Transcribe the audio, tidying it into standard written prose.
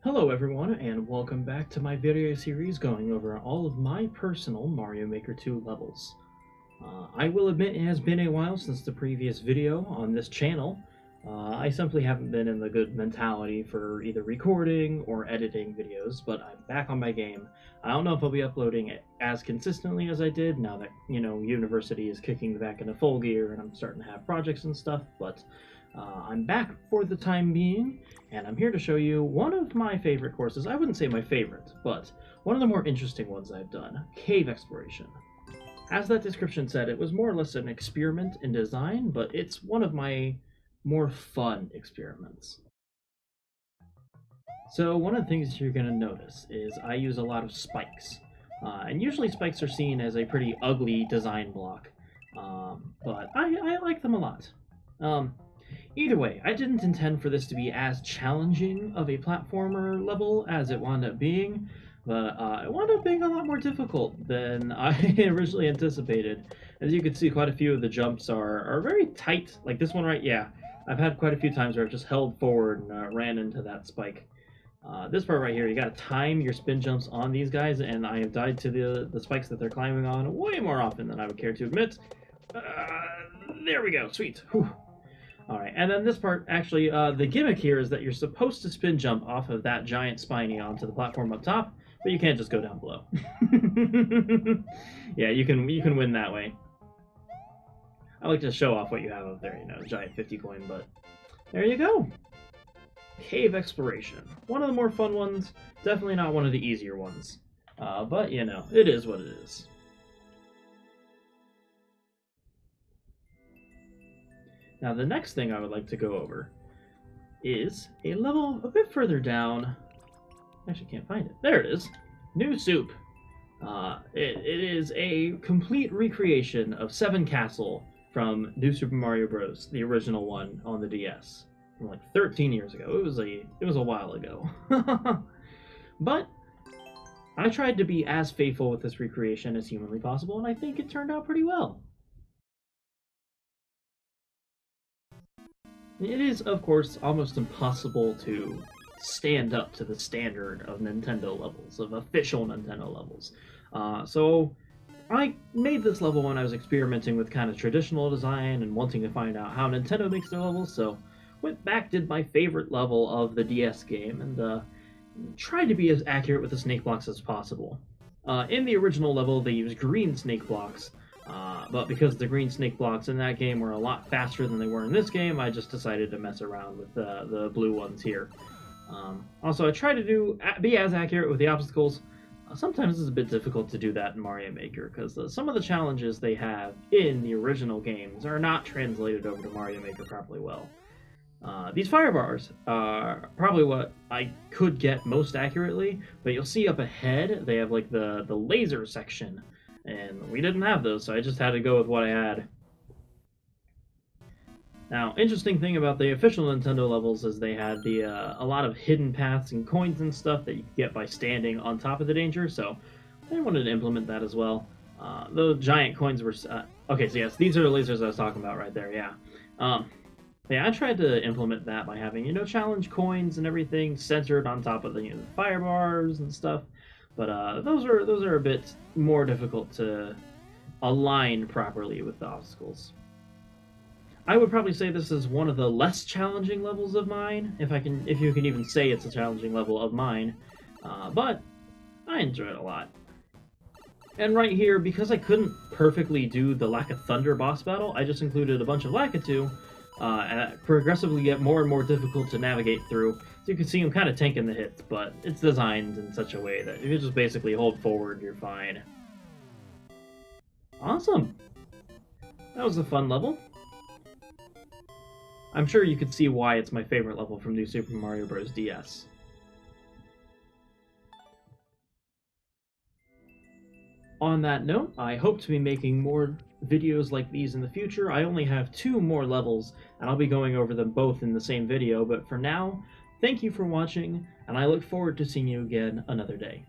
Hello everyone, and welcome back to my video series going over all of my personal Mario Maker 2 levels. I will admit it has been a while since the previous video on this channel. I simply haven't been in the good mentality for either recording or editing videos, but I'm back on my game. I don't know if I'll be uploading it as consistently as I did now that, university is kicking back into full gear and I'm starting to have projects and stuff, but I'm back for the time being, and I'm here to show you one of my favorite courses. I wouldn't say my favorite, but one of the more interesting ones I've done, Cave Exploration. As that description said, it was more or less an experiment in design, but it's one of my more fun experiments. So one of the things you're going to notice is I use a lot of spikes. And usually spikes are seen as a pretty ugly design block, but I like them a lot. Either way, I didn't intend for this to be as challenging of a platformer level as it wound up being, but it wound up being a lot more difficult than I originally anticipated. As you can see, quite a few of the jumps are very tight, like this one yeah. I've had quite a few times where I've just held forward and ran into that spike. This part right here, you gotta time your spin jumps on these guys, and I have died to the spikes that they're climbing on way more often than I would care to admit. There we go, sweet. Whew. Alright, and then this part, actually, the gimmick here is that you're supposed to spin jump off of that giant spiny onto the platform up top, but you can't just go down below. Yeah, you can win that way. I like to show off what you have up there, giant 50 coin, but there you go. Cave Exploration. One of the more fun ones, definitely not one of the easier ones. But, it is what it is. Now, the next thing I would like to go over is a level a bit further down. Actually, can't find it. There it is. New Soup. It is a complete recreation of 7 Castle from New Super Mario Bros., the original one on the DS, from like 13 years ago. It was a while ago. But I tried to be as faithful with this recreation as humanly possible, and I think it turned out pretty well. It is, of course, almost impossible to stand up to the standard of Nintendo levels, of official Nintendo levels. So I made this level when I was experimenting with kind of traditional design and wanting to find out how Nintendo makes their levels, so went back, did my favorite level of the DS game, and tried to be as accurate with the snake blocks as possible. In the original level, they used green snake blocks, but because the green snake blocks in that game were a lot faster than they were in this game, I just decided to mess around with the blue ones here. Also, I try to be as accurate with the obstacles. Sometimes it's a bit difficult to do that in Mario Maker, because some of the challenges they have in the original games are not translated over to Mario Maker properly well. These fire bars are probably what I could get most accurately, but you'll see up ahead they have like the laser section, and we didn't have those, so I just had to go with what I had. Now, interesting thing about the official Nintendo levels is they had a lot of hidden paths and coins and stuff that you could get by standing on top of the danger, so I wanted to implement that as well. The giant coins were... okay, so yes, these are the lasers I was talking about right there, yeah. Yeah, I tried to implement that by having, challenge coins and everything centered on top of the fire bars and stuff. But those are a bit more difficult to align properly with the obstacles. I would probably say this is one of the less challenging levels of mine, if you can even say it's a challenging level of mine. But I enjoy it a lot. And right here, because I couldn't perfectly do the Lack of Thunder boss battle, I just included a bunch of Lakitu, and progressively get more and more difficult to navigate through. So you can see I'm kind of tanking the hits, but it's designed in such a way that if you just basically hold forward, you're fine. Awesome! That was a fun level. I'm sure you could see why it's my favorite level from New Super Mario Bros. DS. On that note, I hope to be making more videos like these in the future. I only have 2 more levels, and I'll be going over them both in the same video, but for now, thank you for watching, and I look forward to seeing you again another day.